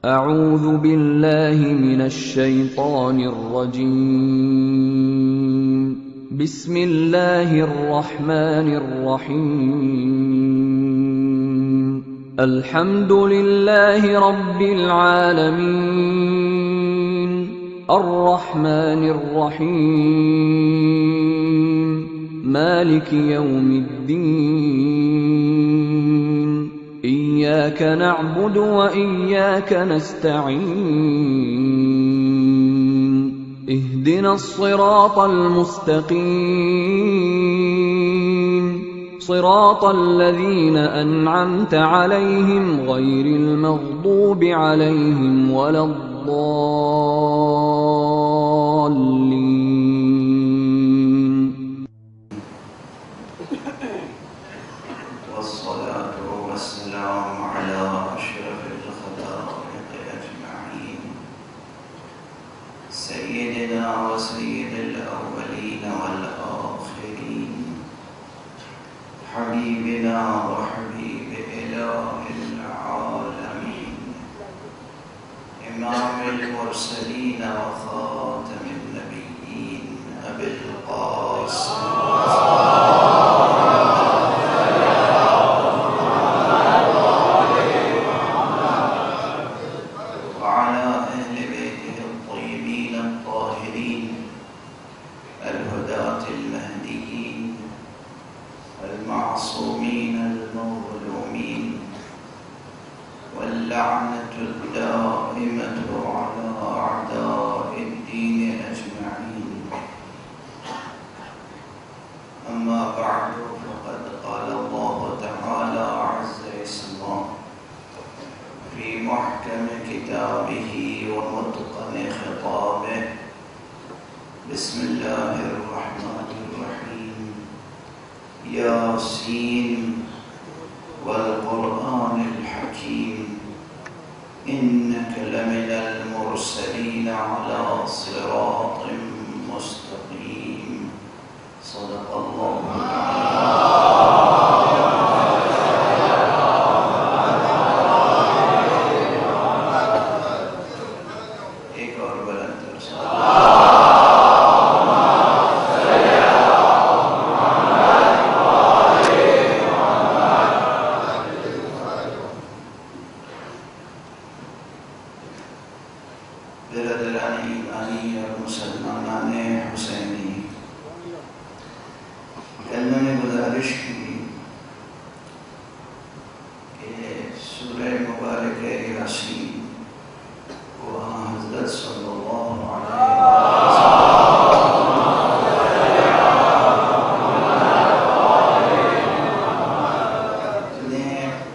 اعوذ باللہ من الشیطان الرجیم بسم اللہ الرحمن الرحیم الحمد للہ رب العالمین الرحمن الرحیم مالک یوم الدین إياك نعبد وإياك نستعين اهدنا الصراط المستقيم صراط الذين أنعمت عليهم غير المغضوب عليهم ولا الضالين. سيدنا وسيد الأولين والآخرين حبيبنا وحبيب إله العالمين إمام المرسلين وخاتم النبيين أبي القاسم المعصومين المظلومين واللعنة الدائمة على أعداء الدين أجمعين. أما بعد فقد قال الله تعالى عز اسمه في محكم كتابه ومتقن خطابه بسم الله الرحمن الرحيم ياسين والقرآن الحكيم إنك لمن المرسلين على صراط مستقيم. صدق الله ایک اور بلند برادران ایمانی اور مسلمانان حسینی، کل میں نے گزارش کی کہ سورہ مبارک یاسین کو حضرت صلی اللہ علیہ وسلم نے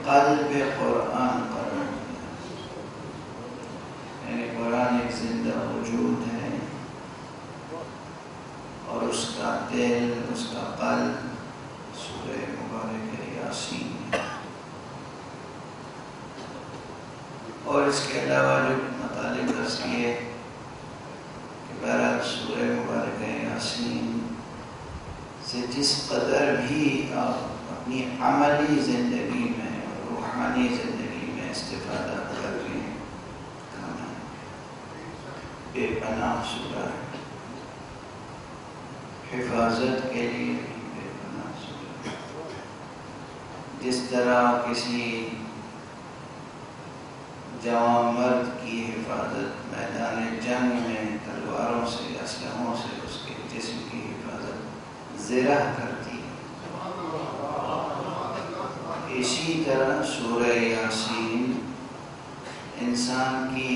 قلب قرآن قرار دیا. یعنی قرآن ایک زندہ وجود ہے اور اس کا دل، اس کا قلب سورہ مبارک یاسین ہے. اور اس کے علاوہ جو مطالب درس کیے کہ بہرحال سورہ مبارک یاسین سے جس قدر بھی آپ اپنی عملی زندگی میں اور روحانی زندگی میں استفادہ کر رہے ہیں، بے پناہ سورہ ہے. حفاظت کے لیے بھی بے پناہ سورہ. جس طرح کسی جوان مرد کی حفاظت میدان جنگ میں تلواروں سے، اسلحوں سے اس کے جسم کی حفاظت زرہ کرتی ہے، اسی طرح سورہ یاسین انسان کی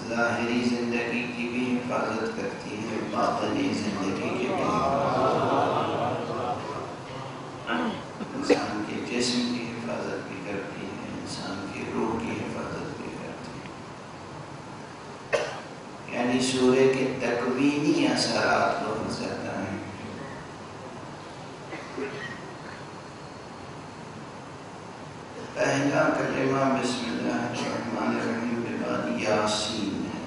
ظاہری زندگی کی بھی حفاظت کرتی ہے، باطنی زندگی کی بھی انسان کے جسم کی حفاظت بھی کرتی ہے، انسان کی روح کی حفاظت بھی کرتی ہے. یعنی سورہ کے تکوینی اثرات بہت زیادہ ہیں. پہلا کلمہ بسم اللہ الرحمن الرحیم کے بعد یاسین ہے.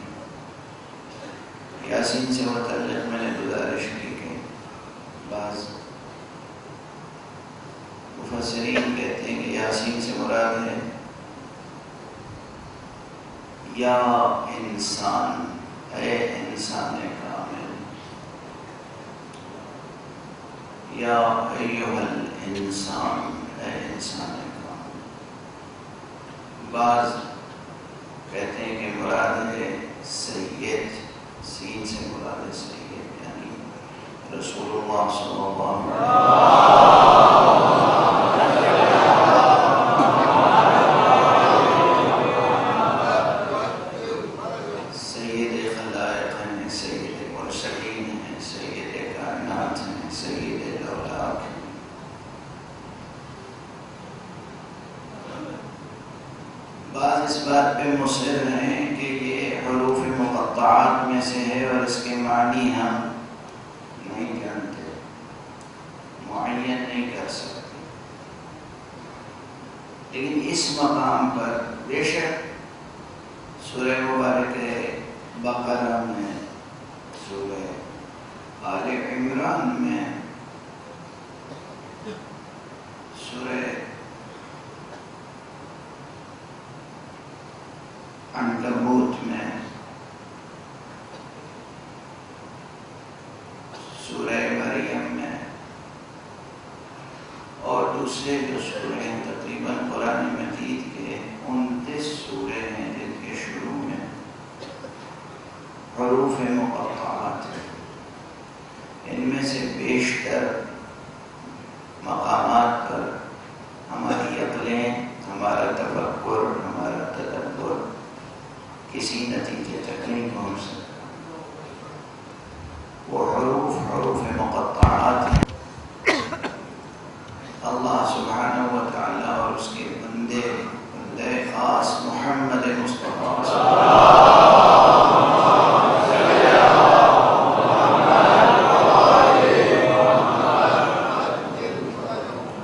یاسین سے متعلق میں نے گزارش کی کہ بعض مفسرین کہتے ہیں کہ یاسین سے مراد ہے یا انسان، اے انسان کامل، یا ایھا الانسان، اے انسان کامل۔ بعض کہتے ہیں کہ مراد ہے سید، سین سے مراد ہے سید، یعنی رسول اللہ صلی اللہ علیہ وسلم سید خلائق ہیں، سید مرسلین ہیں، سید کائنات ہیں، سید الاولیاء ہیں۔ بعض اس بات پہ مصر ہیں کہ یہ حروف مقطعات میں سے ہے اور اس کے معنی ہم نہیں جانتے، معین نہیں کر سکتے، لیکن اس مقام پر بے شک سورہ مبارک بقرہ میں، سورہ آل عمران میں، سورہ عنکبوت میں، سورہ مریم میں اور دوسرے جو سورے ہیں تقریباً قرآن مجید کے 29 سورے ہیں جن کے شروع میں حروف مقطعات ہیں۔ ان میں سے بیشتر مقامات پر ہماری عقلیں، ہمارا تفکر، ہمارا تدبر کسی نتیجے تک نہیں پہنچ سکتا۔ وہ حروف مقطعات ہیں۔ اللہ سبحانہ و تعالی اور اس کے بندے خاص محمد مصطفیٰ صلی اللہ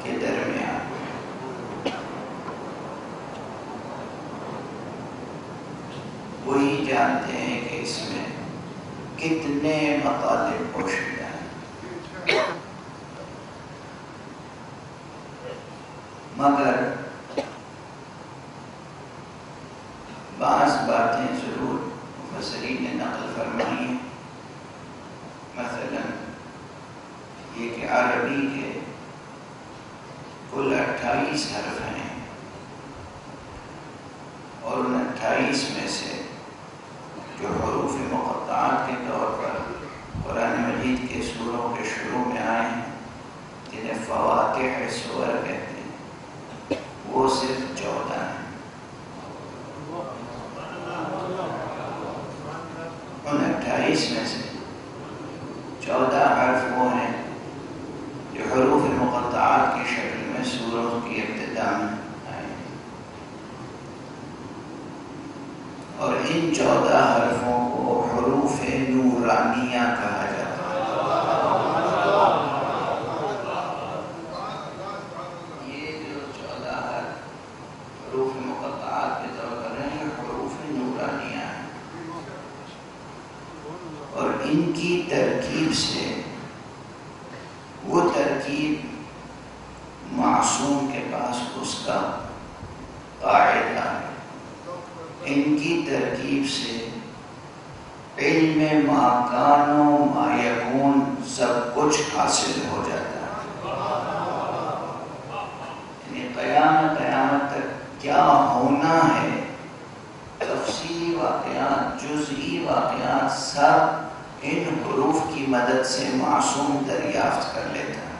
کے درمیان وہی جانتے ہیں کہ اس میں کتنے مطالب پوشیدہ ہیں، مگر بعض باتیں ضرور مفسرین نے نقل فرمائی ہیں، مثلا یہ کہ عربی کے کل 28 حرف ہیں اور ان 28 میں سے جو حروف مقطعات کے طور پر قرآن مجید کے سوروں کے شروع میں آئے ہیں جنہیں فواتح سور کہتے ہیں، وہ صرف 14 ہیں۔ ان 28 میں سے 14 حرف وہ ہیں جو حروف مقطعات کی شکل میں سوروں کی ابتدا میں آئے ہیں، اور ان 14 حرفوں کو حروف نورانیہ کہا جاتا ہے۔ یہ جو 14 حروف مقطعات کے طور پر ہیں یہ حروف نورانیہ ہیں، اور ان کی ترکیب سے وہ ترکیب معصوم کے پاس اس کا قاعدہ ہے، ان کی ترکیب سے علم ما کان و ما یکون سب کچھ حاصل ہو جاتا ہے، یعنی قیامت تک کیا ہونا ہے، تفصیلی واقعات، جزئی واقعات سب ان حروف کی مدد سے معصوم دریافت کر لیتا ہے۔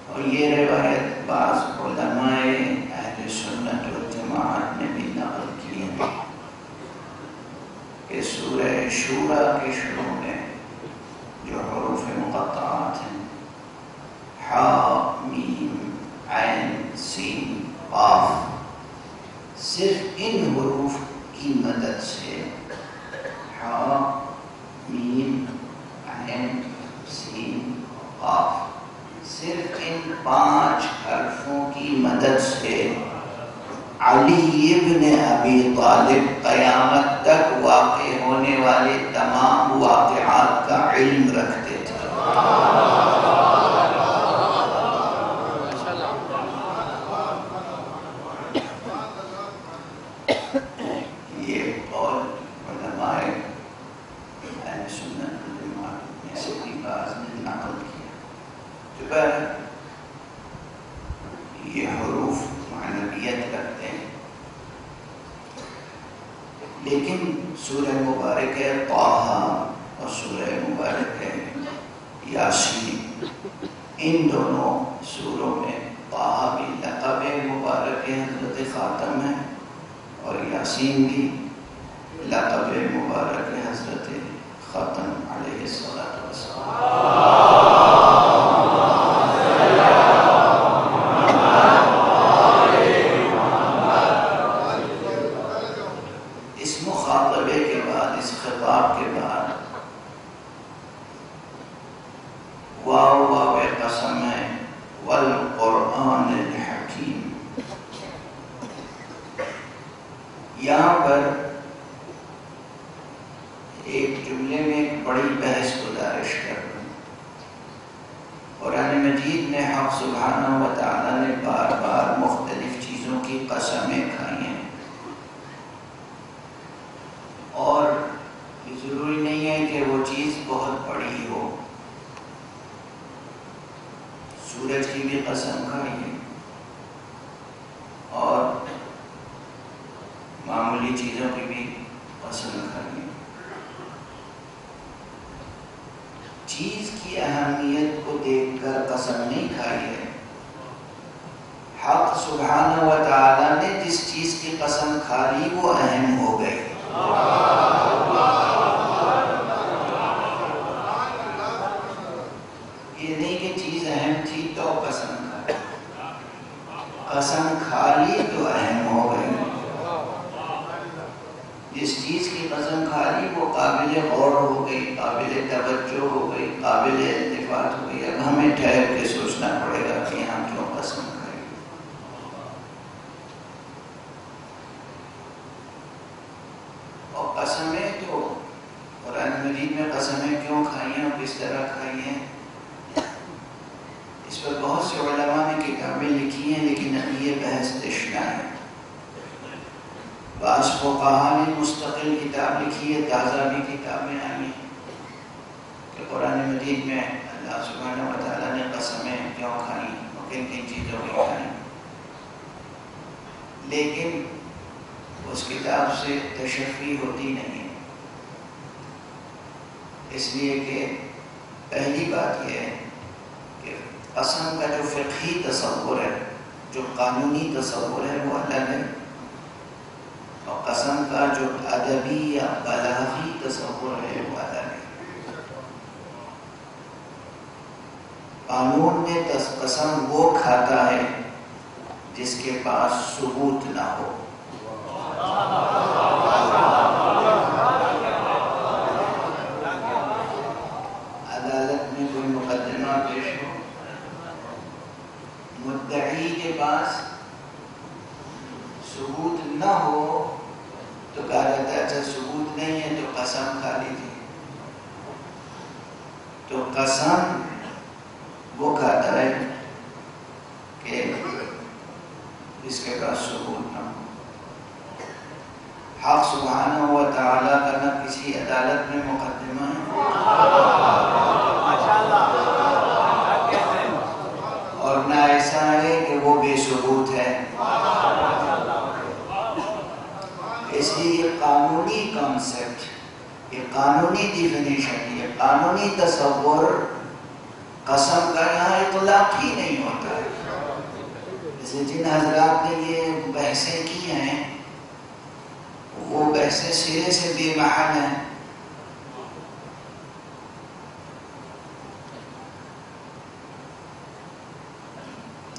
اور یہ روایت بعض علماء اہل سنت والجماعت نے بھی نقل کی ہے کہ سورہ شورى کے شروع میں جو حروف مقطعات ہیں حا میم عین سین قاف، صرف ان حروف کی مدد سے حا میم عین سین قاف، صرف ان 5 حرفوں کی مدد سے علی ابن ابی طالب قیامت تک واقع ہونے والے تمام واقعات کا علم رکھتے تھے۔ لیکن سورہ مبارک ہے طٰہٰ اور سورہ مبارک ہے یاسین، ان دونوں سوروں میں طٰہٰ بھی لقب مبارک حضرت خاتم ہے اور یاسین بھی لقب مبارک حضرت خاتم علیہ السلام۔ اس مخاطبے کے بعد، اس خطاب کے بعد واو واو قسم ہے، والقرآن الحکیم۔ یہاں پر ایک جملے میں ایک بڑی بحث گزارش کر رہا ہوں۔ قرآن مجید میں حق سبحانہ و تعالیٰ نے بار بار مختلف چیزوں کی قسمیں کھائی ہیں، اور ضروری نہیں ہے کہ وہ چیز بہت بڑی ہو۔ سورج کی بھی قسم کھائی ہے اور معمولی چیزوں کی بھی قسم کھائی ہے۔ چیز کی اہمیت کو دیکھ کر قسم نہیں کھائی ہے، حق سبحانہ و تعالیٰ نے جس چیز کی قسم کھا لی وہ اہم ہو گئی۔ یہ نہیں کہ چیز اہم تھی تو قسم کھا لی، قسم کھا لی تو اہم ہو گئی۔ جس چیز کی قسم کھا لی وہ قابل غور ہو گئی، قابل توجہ ہو گئی، قابل التفات ہو گئی۔ اب ہمیں ٹھہر کے سوچنا پڑے گا کہ یہاں کیوں قسم کھائی۔ اور قسمیں تو قرآن مجید میں قسمیں کیوں کھائی ہیں اور کس طرح کھائی ہیں، اس پر بہت سے علماء نے کتابیں لکھی ہیں، لیکن ابھی یہ بحث تشنا ہے۔ بعض فقہاء نے مستقل کتاب لکھی ہے، تازہ بھی کتابیں آئی ہیں کہ قرآن مجید میں اللہ سبحانہ و تعالیٰ نے قسمیں کیوں کھائیں اور کن کن چیزوں کی کھائیں، لیکن اس کتاب سے تشفی ہوتی نہیں، اس لیے کہ پہلی بات یہ ہے کہ قسم کا جو فقہی تصور ہے، جو قانونی تصور ہے وہ الگ ہے، اور قسم کا جو ادبی یا بلاغی تصور ہے وہ الگ ہے۔ قانون میں قسم وہ کھاتا ہے جس کے پاس ثبوت نہ ہو۔ عدالت میں کوئی مقدمہ پیش ہو، مدعی کے پاس ثبوت نہ ہو تو کہا جاتا ہے اچھا ثبوت نہیں ہے تو قسم کھا لیجیے۔ تو قسم وہ کھاتا ہے کہ اس کے پاس ثبوت نہ ہو۔ حق سبحانہ و تعالیٰ کا نہ کسی عدالت میں مقدمہ ہے اور نہ ایسا ہے کہ وہ بے ثبوت ہے۔ اس لیے یہ قانونی کانسیپٹ، یہ قانونی ڈیفینیشن، یہ قانونی تصور قسم کا یہاں اطلاق ہی نہیں ہوتا ہے۔ جیسے جن حضرات نے یہ بحثیں کی ہیں وہ بحثیں سرے سے بے محل ہیں۔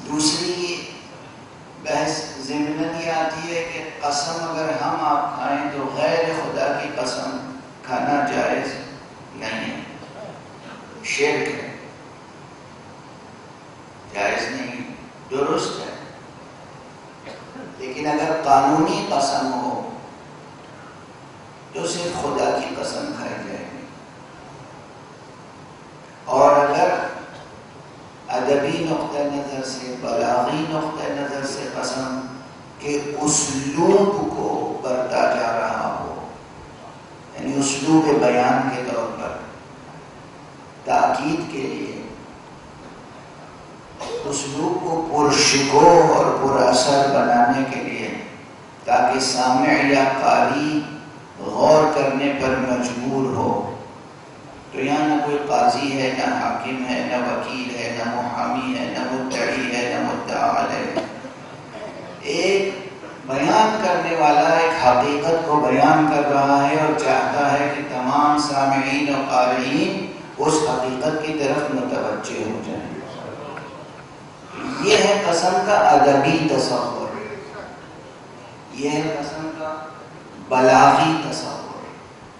دوسری بحث ضمناً یہ آتی ہے کہ قسم اگر ہم آپ کھائیں تو غیر خدا کی قسم کھانا جائز نہیں ہے، شرک ہے، جائز نہیں، درست ہے۔ لیکن اگر قانونی قسم ہو تو صرف خدا کی قسم کھائی جائے گی، اور اگر ادبی نقطہ نظر سے، بلاغی نقطہ نظر سے قسم کے اسلوب کو برتا جا رہا ہو، یعنی اسلوب بیان کے طور پر تاکید کے لیے اسلوب کو پرشکوہ اور پر اثر بنانے کے لیے، تاکہ سامع یا قاری غور کرنے پر مجبور ہو، تو یہاں نہ کوئی قاضی ہے، نہ حاکم ہے، نہ وکیل ہے، نہ محامی ہے، نہ مدعی ہے، نہ مدعا ہے۔ ایک بیان کرنے والا ایک حقیقت کو بیان کر رہا ہے اور چاہتا ہے کہ تمام سامعین اور قارئین اس حقیقت کی طرف متوجہ ہو جائیں۔ یہ ہے قسم کا ادبی تصور، یہ ہے قسم کا بلاغی تصور۔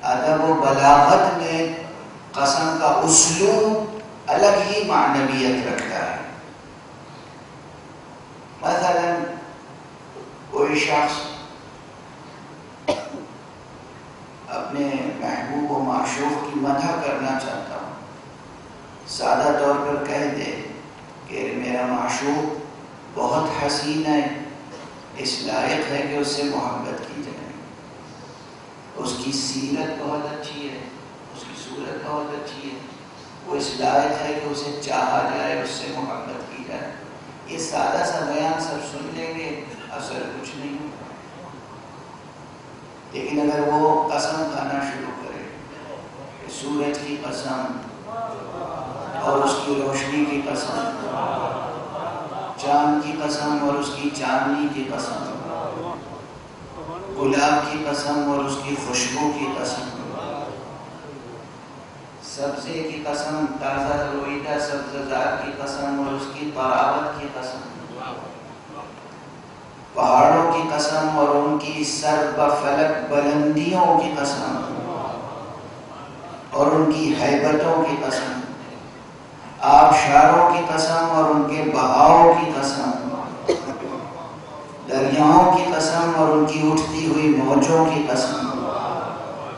ادب و بلاغت میں قسم کا اسلوب الگ ہی معنویت رکھتا ہے۔ مثلا کوئی شخص اپنے محبوب و معشوق کی مدح کرنا چاہتا ہو، سادہ طور پر کہہ دے کہ میرا معشوق بہت حسین ہے، اس لائق ہے کہ اس سے محبت کی جائے، اس کی سیرت بہت اچھی ہے، اس کی صورت بہت اچھی ہے، وہ اس لائق ہے کہ اسے چاہا جائے، اس سے محبت کی جائے۔ یہ سادہ سا بیان سب سن لیں گے، اثر کچھ نہیں ہوگا۔ لیکن اگر وہ قسم کھانا شروع کرے کہ سورج کی قسم اور اس کی روشنی کی قسم، چاند کی قسم اور اس کی چاندنی کی قسم، گلاب کی قسم اور اس کی خوشبو کی قسم، سبزے کی قسم، تازہ رویدہ سبززار کی قسم اور اس کی طراوت کی قسم، پہاڑوں کی قسم اور ان کی سر بفلک بلندیوں کی قسم اور ان کی ہیبتوں کی قسم، آبشاروں کی قسم اور ان کے بہاؤ کی قسم، دریاؤں کی قسم اور ان کی اٹھتی ہوئی موجوں کی قسم،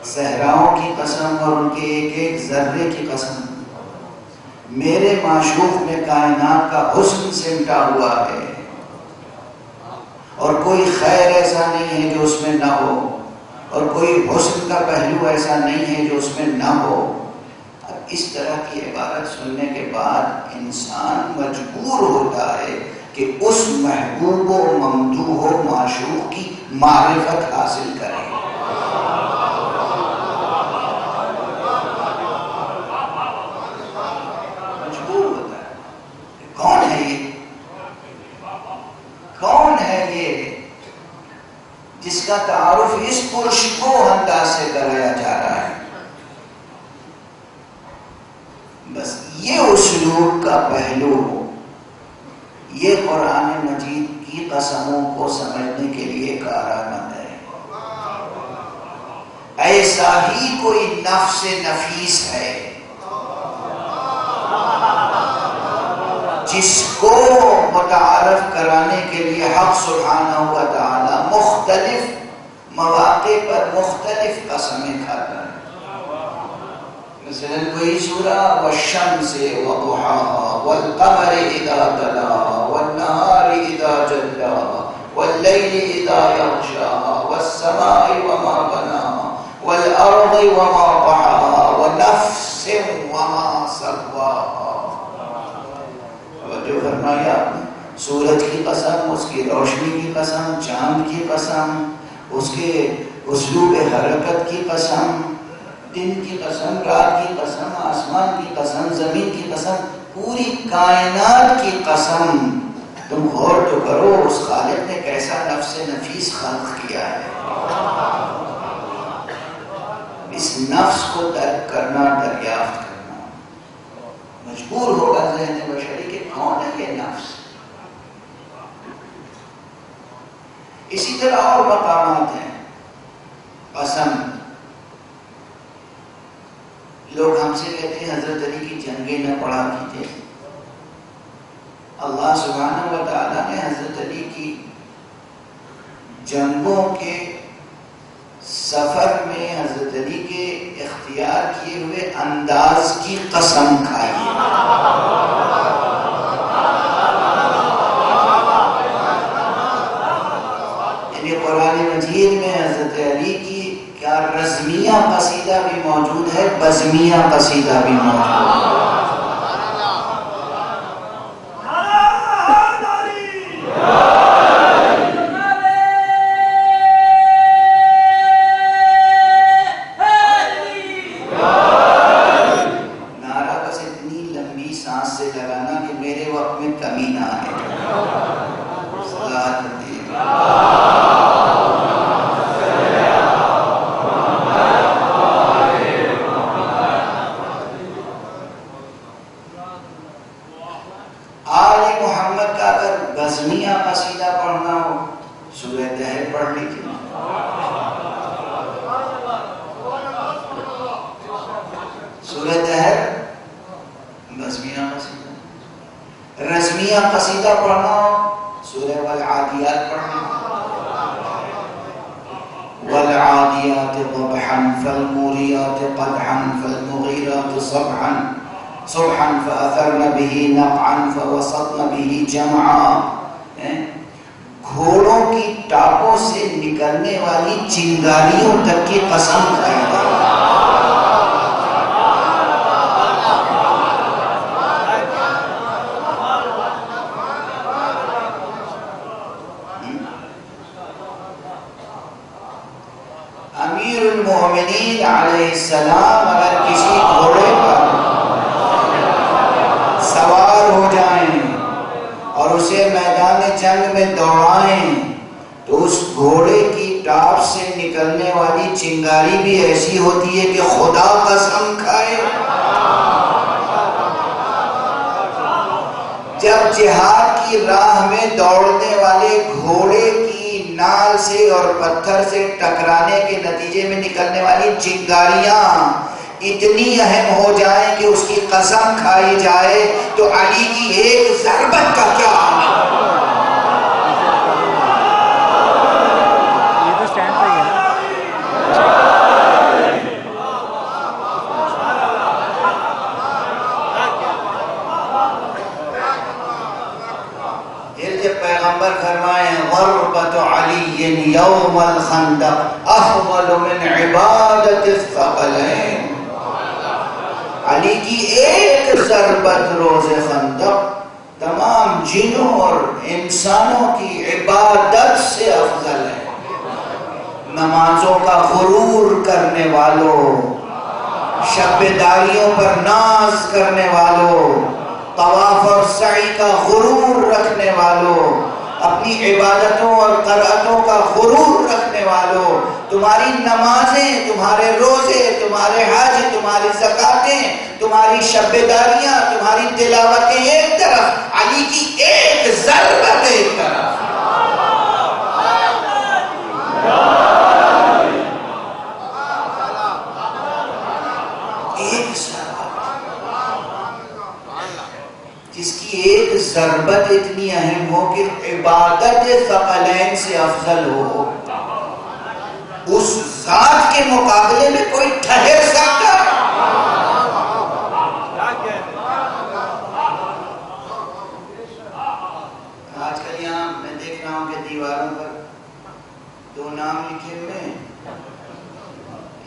صحراؤں کی قسم اور ان کے ایک ایک ذرے کی قسم۔ میرے معشوق میں کائنات کا حسن سمٹا ہوا ہے اور کوئی خیر ایسا نہیں ہے جو اس میں نہ ہو، اور کوئی حسن کا پہلو ایسا نہیں ہے جو اس میں نہ ہو۔ اب اس طرح کی عبارت سننے کے بعد انسان مجبور ہوتا ہے کہ اس محبوب و ممدوح و معشوق کی معرفت حاصل کرے۔ مجبور ہوتا ہے۔ کون ہے یہ؟ کون ہے یہ جس کا تعارف اس پرشکو انداز سے کرایا جا رہا ہے؟ بس یہ اسلوب کا پہلو، یہ قرآن مجید کی قسموں کو سمجھنے کے لیے کارآمد ہے۔ ایسا ہی کوئی نفس نفیس ہے جس کو متعارف کرانے کے لیے حق سبحانہ و تعالی مختلف مواقع پر مختلف قسمیں کھاتا ہے۔ مثلا کوئی سورہ والشمس وضحاها والقمر اذا تلاها والنهار اذا جلاها والليل اذا يغشاها والسماء وما بناها والارض وما طحاها ونفس وما سواها۔ جو فرمایا سورج کی قسم، اس کی روشنی کی قسم، چاند کی قسم، اس کے اسلوب حرکت کی قسم، دن کی قسم، رات کی قسم، آسمان کی قسم، زمین کی قسم، پوری کائنات کی قسم۔ تم غور تو کرو اس خالق نے کیسا نفس نفیس خلق کیا ہے۔ اس نفس کو درک کرنا، دریافت کرنا مجبور ہوگا ذہن بشری کہ کون ہے یہ نفس۔ اسی طرح اور مقامات ہیں۔ قسم، لوگ ہم سے کہتے ہیں حضرت علی کی جنگیں نہ پڑھا کیجیے۔ اللہ سبحانہ و تعالیٰ نے حضرت علی کی جنگوں کے سفر میں حضرت علی کے اختیار کیے ہوئے انداز کی قسم کھائی ہے۔ یعنی قرآن مجید میں حضرت علی کی کیا رزمیہ قصیدہ بھی موجود ہے، بزمیہ قصیدہ بھی موجود ہے۔ طہر پڑھ لیجیے. سورہ طہر رزمیہ قصیدہ. رزمیہ قصیدہ پڑھنا سورہ والعادیات پڑھنا. والعادیات ضبحا فالموریات قدحا فالمغیرات صبحا صبحا فأثرن به نقعا فوسطن به جمعا. گھوڑوں کی ٹاپوں سے نکلنے والی چنگاریوں تک کی قسم کھائی گئی. امیر المومنین علیہ السلام اگر کسی گھوڑے پر سوار ہو جائیں اور اسے میدان جنگ میں دوڑائیں تو اس گھوڑے کی ٹاپ سے نکلنے والی چنگاری بھی ایسی ہوتی ہے کہ خدا قسم کھائے. جب جہاد کی راہ میں دوڑنے والے گھوڑے کی نال سے اور پتھر سے ٹکرانے کے نتیجے میں نکلنے والی چنگاریاں اتنی اہم ہو جائیں کہ اس کی قسم کھائی جائے تو علی کی ایک ضربت کا کیا عمل. پیغمبر فرمائیں غربت علی یوم الخندق افضل من عبادت الثقلین. علی کی ایک ضربت روز خندق تمام جنوں اور انسانوں کی عبادت سے افضل ہے. نمازوں کا غرور کرنے والوں، شب داریوں پر ناز کرنے والوں، طواف اور سعی کا غرور رکھنے والوں، اپنی عبادتوں اور قرأتوں کا غرور رکھنے والوں، تمہاری نمازیں، تمہارے روزے، تمہارے حج، تمہاری زکاتیں، تمہاری شب داریاں، تمہاری تلاوتیں ایک طرف، علی کی ایک ضربت ایک طرف. جس کی ایک ضربت اتنی اہم ہو کہ عبادت ثقلین سے افضل ہو، اس ذات کے مقابلے میں کوئی ٹھہر سکتا ہے؟ آج کل یہاں میں دیکھ رہا ہوں کہ دیواروں پر دو نام لکھے ہوئے ہیں.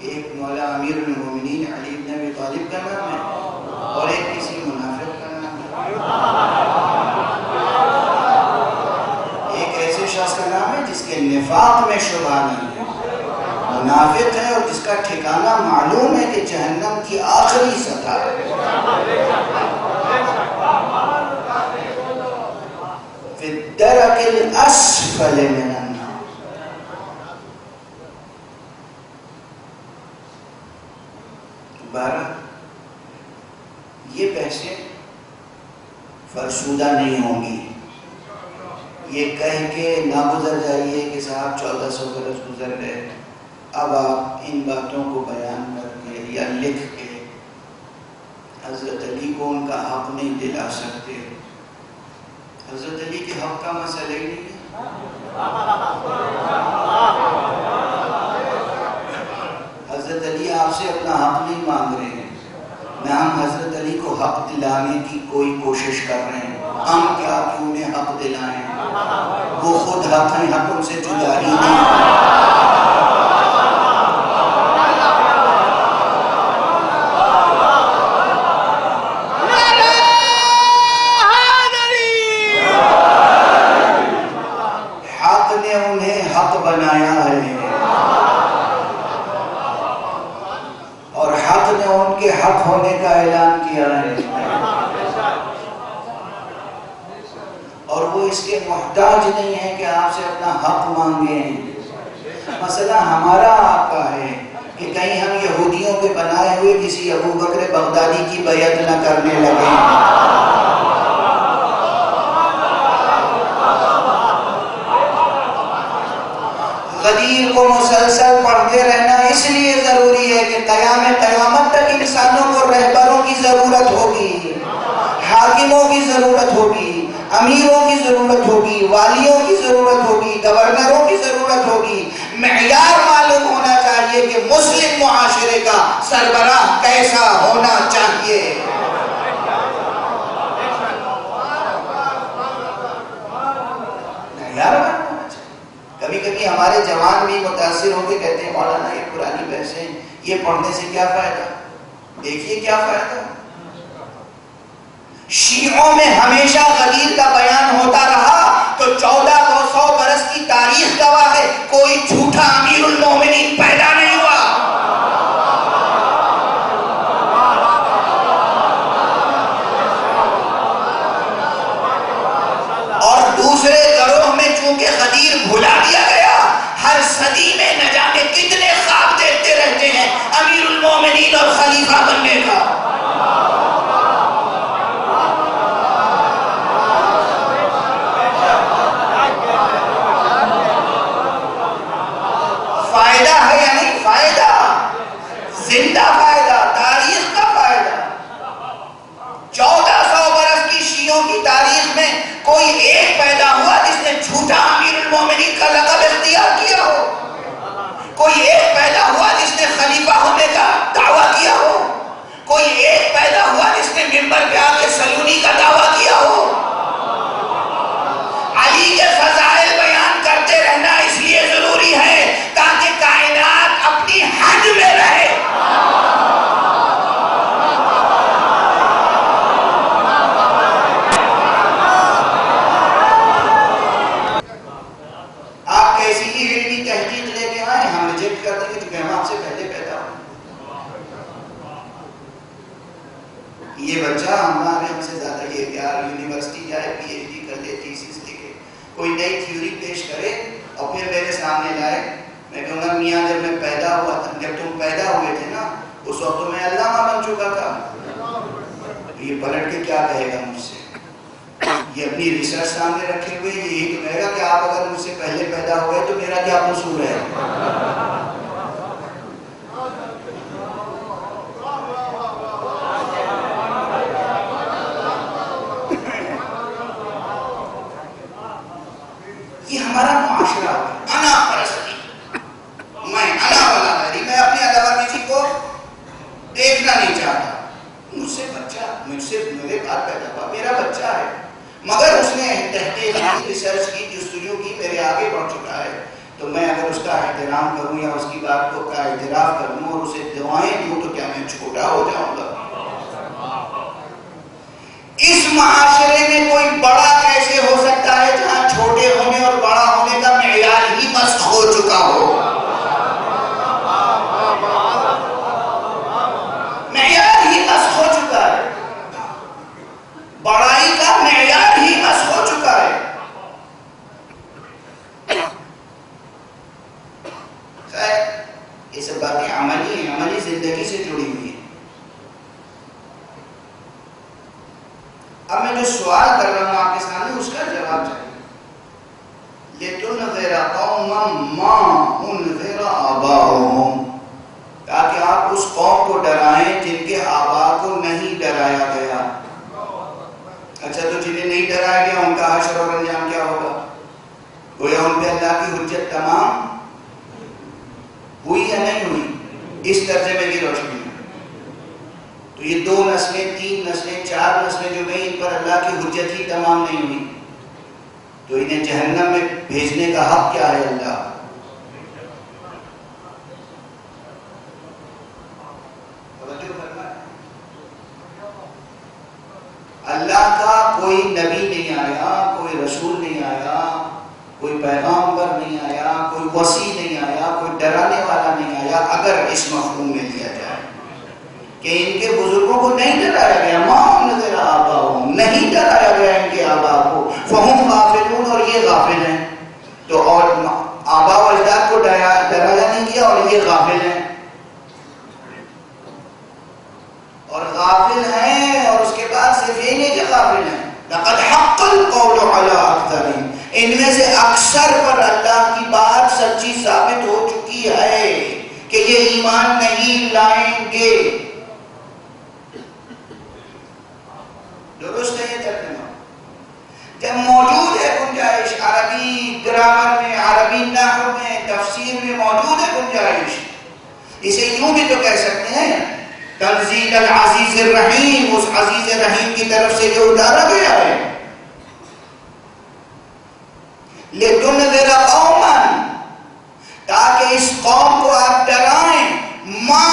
ایک مولا امیر المومنین علی بن ابی طالب کا نام ہے اور ایک کسی منافق کا نام ہے. ایک ایسے شخص کا نام ہے جس کے نفاق میں شبہ نہیں ہے، منافق ہے، اور جس کا ٹھکانہ معلوم ہے کہ جہنم کی آخری سطح ہے. فی الدرک الاسفل من النار. بارہ یہ بحثیں فرسودہ نہیں ہوں گی. یہ کہہ کے نہ گزر جائیے کہ صاحب 1400 برس گزر گئے، اب آپ ان باتوں کو بیان کر کے یا لکھ کے حضرت علی کو ان کا حق نہیں دلا سکتے. حضرت علی کے حق کا مسئلہ ہی نہیں ہے. حضرت علی آپ سے اپنا حق نہیں مانگ رہے ہیں، نہ ہم حضرت علی کو حق دلانے کی کوئی کوشش کر رہے ہیں. ہم کیا کہ انہیں حق دلائیں، وہ خود حق ہیں، حق ان سے جدا ہی نہیں. حق نے انہیں حق بنایا ہے اور حق نے ان کے حق ہونے کا اعلان کیا ہے، اور وہ اس کے محتاج نہیں ہے کہ آپ سے اپنا حق مانگیں. مسئلہ ہمارا آپ کا ہے کہ کہیں ہم یہودیوں کے بنائے ہوئے کسی ابو بکر بغدادی کی بیعت نہ کرنے لگیں. غدیر کو مسلسل پڑھتے رہنا اس لیے ضروری ہے کہ قیامت تک انسانوں کو رہبروں کی ضرورت ہوگی، حاکموں کی ضرورت ہوگی، امیروں کی ضرورت ہوگی، والیوں کی ضرورت ہوگی، گورنروں کی ضرورت ہوگی۔ معیار معلوم ہونا چاہیے کہ مسلم معاشرے کا سربراہ کیسا ہونا چاہیے۔ معیار معلوم ہونا چاہیے۔ کبھی کبھی ہمارے جوان بھی متاثر ہو کے کہتے ہیں مولانا یہ پرانی بحثیں، یہ پڑھنے سے کیا فائدہ؟ دیکھیے کیا فائدہ۔ شیعوں میں ہمیشہ غدیر کا بیان ہوتا رہا تو 1400 برس کی تاریخ گواہ ہے، کوئی جھوٹا امیر المومنین پیدا نہیں ہوا۔ اور دوسرے گروہ میں چونکہ غدیر بھلا دیا گیا، ہر صدی میں نہ جانے کتنے خواب دیکھتے رہتے ہیں امیر المومنین اور خلیفہ بننے کا۔ فائدہ ہے یا نہیں؟ فائدہ، زندہ فائدہ، تاریخ کا فائدہ۔ 1400 برس کی شیعوں کی تاریخ میں کوئی ایک پیدا ہوا جس نے جھوٹا امیر المومنین کا لقب اختیار کیا ہو، کوئی ایک پیدا ہوا جس نے خلیفہ ہونے کا دعویٰ کیا ہو، کوئی ایک پیدا ہوا جس نے منبر پہ آ کے سلونی کا دعویٰ کیا ہو۔ علی کے فضائل بیان کرتے رہنا اس لیے ضروری ہے تاکہ کائنات اپنی حد میں رہے۔ آپ کیسی ہی علمی تحقیق لے کے آئے، ہم ریجیکٹ کر دیں گے کیونکہ ہم آپ سے پہلے پیدا ہوئے۔ یہ بچہ ہم سے زیادہ یہ پیار یونیورسٹی جائے، پی ایچ ڈی کر لے، تھیسس لکھے، کوئی نئی تھیوری پیش کرے اور پھر میرے سامنے لائے، میں کہوں گا میاں جب میں پیدا ہوا تھا، جب تم پیدا ہوئے تھے نا اس وقت تو میں علامہ بن چکا تھا۔ یہ پلٹ کے کیا کہے گا مجھ سے؟ یہ اپنی ریسرچ سامنے رکھے ہوئے یہی تو کہے گا کہ آپ اگر مجھ سے پہلے پیدا ہوئے تو میرا کیا قصور ہے؟ یہ ہمارا معاشرہ ہے، انا پرستی، میں انا والا ہے، میں اپنے علاوہ کسی کو دیکھنا نہیں چاہتا۔ مجھ سے بچہ، مجھ سے میرے بعد پیدا ہوا، میرا بچہ ہے، مگر اس نے تحقیق کی، ریسرچ کی، جستجو کی، میرے آگے بڑھ چکا ہے، تو میں اگر اس کا احترام کروں یا اس کی بات کو کا اعتراف کروں اور اسے دعائیں دوں تو کیا میں چھوٹا ہو جاؤں گا؟ اس معاشرے میں کوئی بڑا کیسے ہو سکتا ہے جہاں چھوٹے ہونے اور بڑا ہونے کا معیار ہی مسخ ہو چکا ہو؟ معیار ہی مسخ ہو چکا ہے، بڑائی کا معیار ہی مسخ ہو چکا ہے۔ خیر یہ سب باتیں عملی ہیں، عملی زندگی سے جڑی ہوئی ہیں۔ اب میں جو سوال کر رہا ہوں آپ کے سامنے اس کا جواب چاہیے۔ لِتُنذِرَ قَوْمًا مَا أُنذِرَ آبَاؤُهُمْ، تاکہ آپ اس قوم کو ڈرائیں جن کے آباء کو نہیں ڈرایا گیا۔ اچھا تو جنہیں نہیں ڈرایا گیا ان کا حشر اور انجام کیا ہوگا؟ گویا ان پہ اللہ کی حجت تمام ہوئی یا نہیں ہوئی؟ اس ترجمے کی روشنی میں تو یہ 2 نسلیں، 3 نسلیں، 4 نسلیں جو گئی ان پر اللہ کی حجت ہی تمام نہیں ہوئی، تو انہیں جہنم میں بھیجنے کا حق کیا ہے اللہ؟ اللہ کا کوئی نبی نہیں آیا، کوئی رسول نہیں آیا، کوئی پیغامبر نہیں آیا، کوئی وصی نہیں آیا، کوئی ڈرانے والا نہیں آیا، اگر اس مفہوم میں لیا جائے کہ ان کے بزرگوں کو نہیں ڈرایا گیا، مَا أُنذِرَ آبَاؤُهُمْ، نہیں ڈرایا گیا ان کے آباء کو، فَهُمْ غَافِلُونَ، اور یہ غافل ہیں، تو اور آباء و اجداد کو ڈرایا نہیں کیا اور یہ غافل ہیں، اور غافل ہیں، اور اس کے بعد صرف یہ نہیں کہ غافل ہیں، لَقَدْ حَقَّ الْقَوْلُ عَلَىٰ أَكْثَرِهِمْ، ان میں سے اکثر پر اللہ کی بات سچی ثابت ہو چکی ہے کہ یہ ایمان نہیں لائیں گے. درست ہے یہ ترجمہ؟ جب موجود ہے گنجائش عربی گرامر میں، عربی نحو میں، تفسیر میں موجود ہے گنجائش، اسے یوں بھی تو کہہ سکتے ہیں تنزیل العزیز الرحیم، اس عزیز رحیم کی طرف سے جو اتارا گیا ہے. لِتُنذِرَ قَوْمًا، تاکہ اس قوم کو آپ ڈرائیں، مَا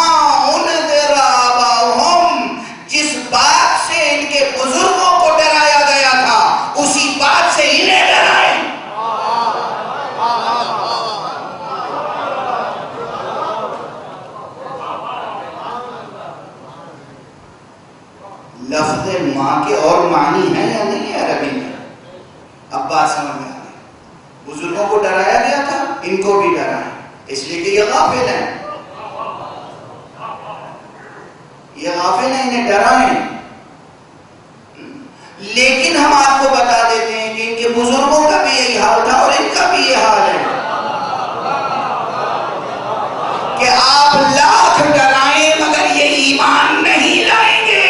أُنذِرَ آبَاؤُهُمْ، جس بات سے ان کے بزرگوں کو ڈرایا گیا تھا اسی بات سے انہیں ڈرائیں. لفظ ماں کے اور معنی ہیں یا نہیں ہے عربی میں؟ اب بات سمجھ میں آ گئی. بزرگوں کو ڈرایا گیا تھا، ان کو بھی ڈرائیں، اس لیے کہ یہ غافل ہیں، یہ غافل ہیں، انہیں ڈرائیں. لیکن ہم آپ کو بتا دیتے ہیں کہ ان کے بزرگوں کا بھی یہی حال تھا اور ان کا بھی یہ حال ہے کہ آپ لاکھ ڈرائیں مگر یہ ایمان نہیں لائیں گے.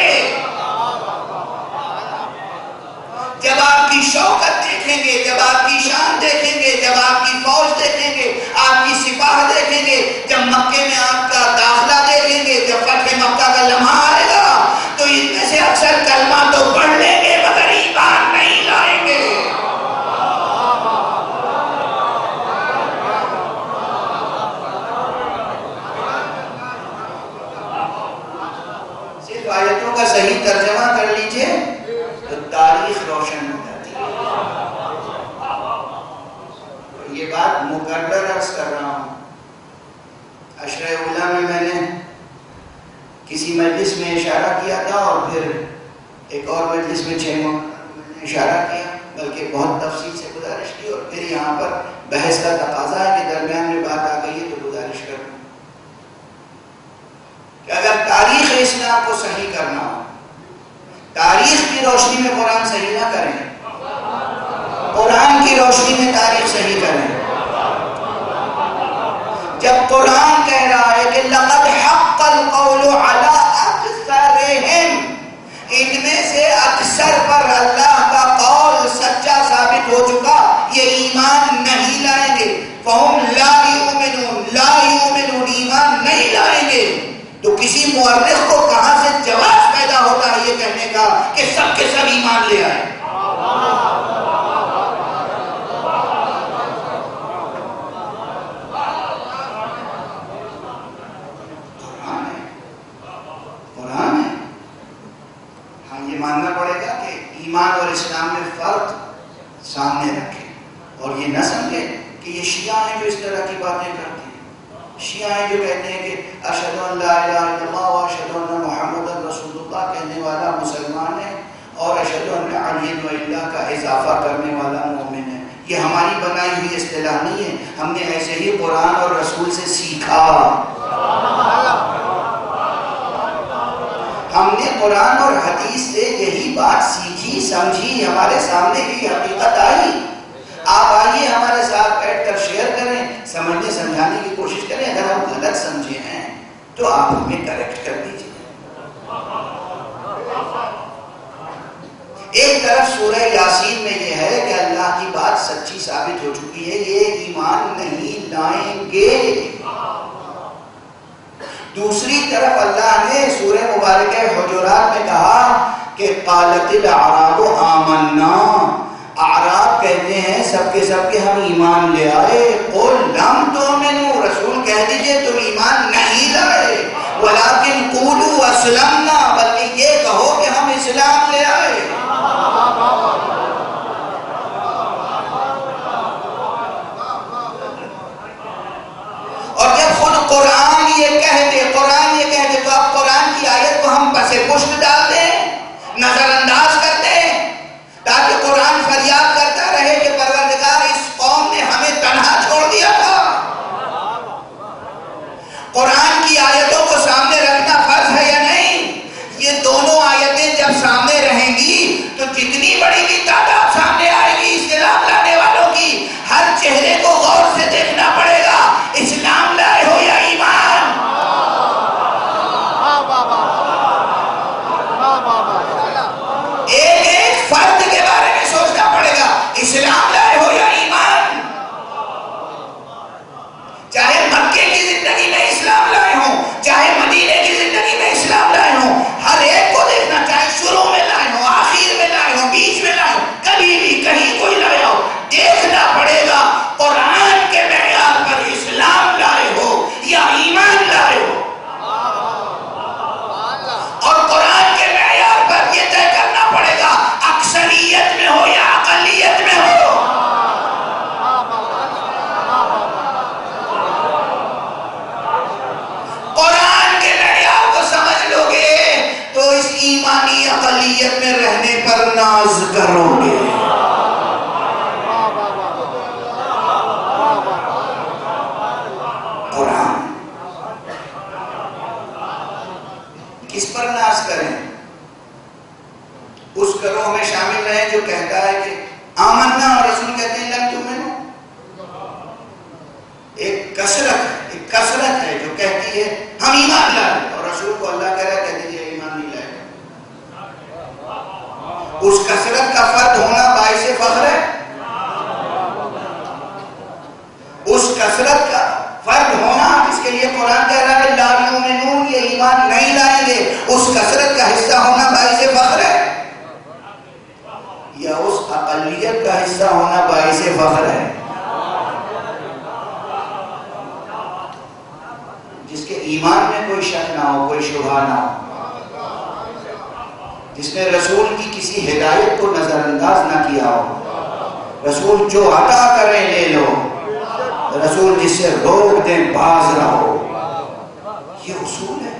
جب آپ کی شوکت دیکھیں گے، جب آپ کی شان دیکھیں گے، جب آپ کی فوج دیکھیں گے، آپ کی سپاہ دیکھیں گے، جب مکے میں آپ کا داخلہ دیکھیں گے، جب فتح مکہ کا لمحہ آئے گا تو ان میں سے اکثر کلمہ تو پڑھ لیں گے مگر ایمان نہیں لائیں گے. صرف آیتوں کا صحیح ترجمہ کر لیجئے تو تاریخ روشن ہو جاتی ہے. یہ بات مکرر عرض کر رہا ہوں. عشرہ اولیٰ میں نے کسی مجلس میں اشارہ کیا تھا اور پھر ایک اور مجلس میں 6 میں نے اشارہ کیا، بلکہ بہت تفصیل سے گزارش کی، اور پھر یہاں پر بحث کا تقاضا ہے کہ درمیان میں بات آ گئی ہے تو گزارش کروں کہ اگر تاریخ اسلام کو صحیح کرنا ہو، تاریخ کی روشنی میں قرآن صحیح نہ کریں، قرآن کی روشنی میں تاریخ صحیح کریں. جب قرآن کہہ رہا ہے کہ لَقَدْ حَقَّ الْقَوْلُ عَلَىٰ أَكْثَرِهِمْ، ان میں سے اکثر پر اللہ کا قول سچا ثابت ہو چکا، یہ ایمان نہیں لائیں گے. فَهُمْ لَا يُؤْمِنُونَ، لا يُؤْمِنُونَ، ایمان نہیں لائیں گے. تو کسی مورخ کو کہاں سے جواز پیدا ہوتا ہے یہ کہنے کا کہ سب کے سب ایمان لے آئے؟ قرآن ہے. ہاں یہ ماننا پڑے گا کہ ایمان اور اسلام میں فرق سامنے رکھیں اور یہ نہ سمجھیں کہ یہ شیعہ ہیں جو اس طرح کی باتیں کرتے ہیں. شیعہ ہیں جو کہتے ہیں کہ اشہد ان لا الہ الا اللہ و اشہد ان محمد رسول اللہ کہنے والا مسلمان ہے اور اشہد ان علی اللہ کا اضافہ کرنے والا مومن ہے. یہ ہماری بنائی ہوئی اصطلاح نہیں ہے، ہم نے ایسے ہی قرآن اور رسول سے سیکھا. ہم نے قرآن اور حدیث سے یہی بات سیکھی، سمجھی، ہمارے سامنے کی حقیقت آئی. آپ آئیے ہمارے ساتھ بیٹھ کر شیئر کریں، سمجھنے سمجھانے کی کوشش کریں. اگر ہم غلط سمجھے ہیں تو آپ ہمیں کریکٹ کر دیجیے. ایک طرف سورہ یاسین میں یہ ہے کہ اللہ کی بات سچی ثابت ہو چکی ہے، یہ ایمان نہیں لائیں گے. دوسری طرف اللہ نے سورہ مبارکہ حجرات میں کہا کہ قالت الاعراب آمنا، اعراب کہتے ہیں سب کے سب کے ہم ایمان لے آئے. قل لم تؤمنوا، رسول کہہ دیجئے تم ایمان نہیں لائے، ولکن قولوا اسلمنا، بلکہ یہ کہو کہ ہم اسلام لے آئے. اور جب خود قرآن یہ کہہ دے، قرآن یہ کہہ دے تو اب قرآن کی آیت کو ہم پس پشت ڈال دیں، نظر انداز کر دیں، تاکہ قرآن فریاد کرتا رہے کہ پروردگار اس قوم نے ہمیں تنہا چھوڑ دیا تھا. قرآن کی آیتوں کو سامنے رکھنا فرض ہے یا نہیں؟ یہ دونوں آیتیں جب سامنے رہیں گی تو جتنی بڑی بھی تعداد سامنے آئے گی اسلام لانے والوں کی، ہر چہرے کو غور سے دیکھنا پڑے ایمانی اقلیت میں رہنے پر ناز کرو گے؟ قرآن کس پر ناز کریں؟ اس گروہ میں شامل رہیں جو کہتا ہے کہ آمنا اور رسول کہتے ہیں لن تؤمنوا. ایک کثرت ہے جو کہتی ہے ہم ایمان لائے اور رسول کو اللہ کہہ رہا ہے کہہ دیجئے ایمان نہیں لائے. اس کثرت کا فرد ہونا باعث فخر ہے. اس کثرت کا فرد ہونا جس کے لیے قرآن کہہ رہا ہے لا یؤمنون، یہ ایمان نہیں لائیں گے، اس کثرت کا حصہ ہونا باعث فخر ہے یا اس اقلیت کا حصہ ہونا باعث فخر ہے جس کے ایمان میں کوئی شک نہ ہو، کوئی شبہ نہ ہو، جس نے رسول کی کسی ہدایت کو نظر انداز نہ کیا ہو. رسول جو عطا کریں لے لو، رسول جس سے روک دیں باز رہو. یہ اصول ہے.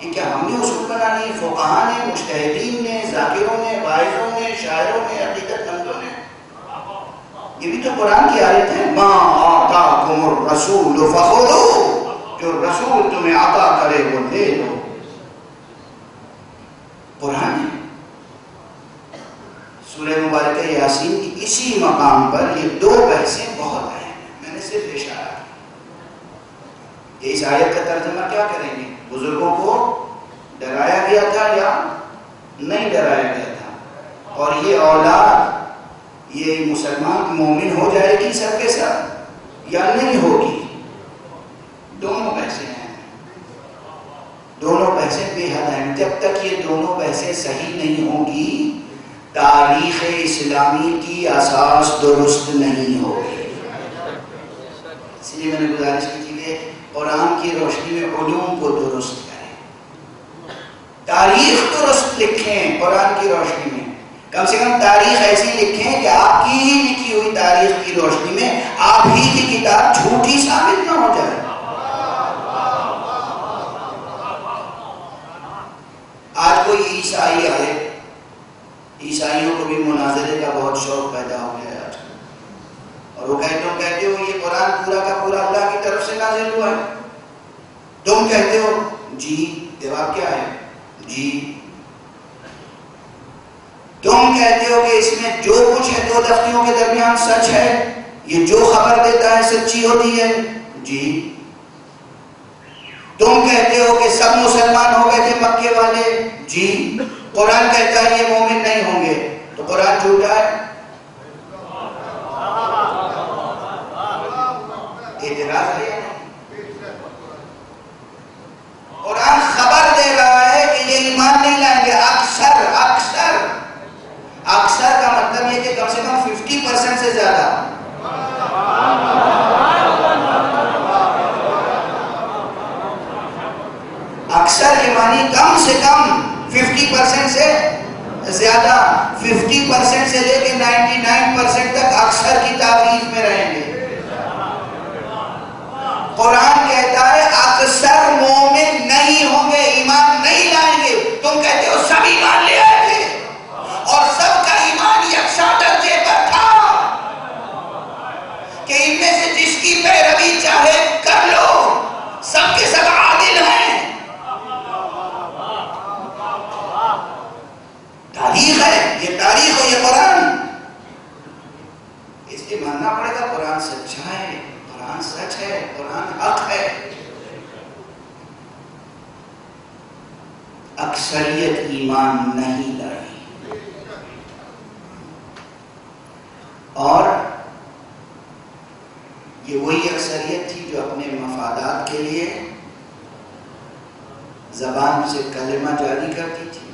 یہ کیا ہم نے اصول بنا لیے؟ فقہاء نے، مجتہدین نے، ذاکروں نے، واعظوں نے، شاعروں نے، حقیقت مندوں نے. یہ بھی تو قرآن کی آیت ہے ما آتاکم الرسول فخذوہ، جو رسول تمہیں عطا کرے وہ لے لو. قرآن ہے. سورہ مبارکہ یاسین کی اسی مقام پر یہ دو بحثیں بہت اہم ہیں. میں نے صرف اشارہ کیا. اس آیت کا ترجمہ کیا کریں گے؟ بزرگوں کو ڈرایا گیا تھا یا نہیں ڈرایا گیا تھا؟ اور یہ اولاد یہ مسلمان مومن ہو جائے گی سب کے ساتھ یا نہیں ہوگی؟ دونوں بحثیں ہیں. دونوں بحثیں بے حد ہیں. جب تک یہ دونوں بحثیں صحیح نہیں ہوں گی تاریخ اسلامی کی اساس درست نہیں ہوگی. اس لیے میں نے گزارش کی تھی کہ قرآن کی روشنی میں علوم کو درست کریں، تاریخ درست لکھیں. قرآن کی روشنی میں کم سے کم تاریخ ایسی لکھیں کہ آپ کی ہی لکھی ہوئی تاریخ کی روشنی میں آپ ہی کی کتاب جھوٹی ثابت نہ ہو جائے. آج کوئی عیسائی آئے، عیسائیوں کو بھی مناظرے کا بہت شوق پیدا ہو گیا ہے آج، اور وہ کہتے ہو یہ قرآن پورا کا پورا اللہ کی طرف سے نازل ہوا ہے. تم کہتے ہو جی، جواب کیا ہے؟ جی. تم کہتے ہو کہ اس میں جو کچھ ہے دو تختیوں کے درمیان سچ ہے، یہ جو خبر دیتا ہے سچی ہوتی ہے. جی. تم کہتے ہو کہ سب مسلمان ہو گئے تھے مکے والے. جی. قرآن کہتا ہے یہ مومن نہیں ہوں گے، تو قرآن جھوٹا ہے. اعتراض ہے. قرآن خبر دے رہا ہے کہ یہ ایمان نہیں لائیں گے. اکثر کا مطلب یہ کہ کم سے کم 50% سے زیادہ. اکثر کے معنی کم سے کم 50% سے زیادہ. 50% سے لے کے 99% تک اکثر کی تعریف میں رہیں گے. قرآن کہتا ہے اکثر مومن نہیں ہوں گے، ایمان نہیں لائیں گے. تم کہتے ہو سب ایمان لے آئے تھے اور سب کا ایمان یکساں درجے پر تھا کہ ان میں سے جس کی پیروی چاہے کر لو، سب کے سب عادل ہیں. تاریخ ہے یہ، تاریخ ہے یہ قرآن. اس لیے ماننا پڑے گا قرآن سچا ہے، قرآن سچ ہے، قرآن حق ہے. اکثریت ایمان نہیں لائی، اور یہ وہی اکثریت تھی جو اپنے مفادات کے لیے زبان سے کلمہ جاری کرتی تھی،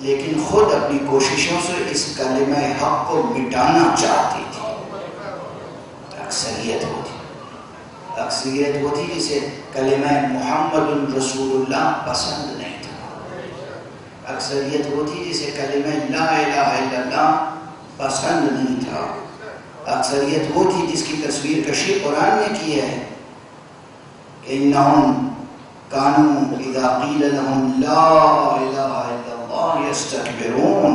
لیکن خود اپنی کوششوں سے اس کلمہ حق کو مٹانا چاہتی تھی. اکثریت وہ تھی جسے کلمہ محمد رسول اللہ پسند نہیں تھا. اکثریت وہ تھی جسے کلمہ لا الہ الا اللہ پسند نہیں تھا. اکثریت وہ تھی جس کی تصویر کشی قرآن نے کی ہے کہ انہم کانوا اذا قیل لهم لا الہ الا اللہ یستکبرون،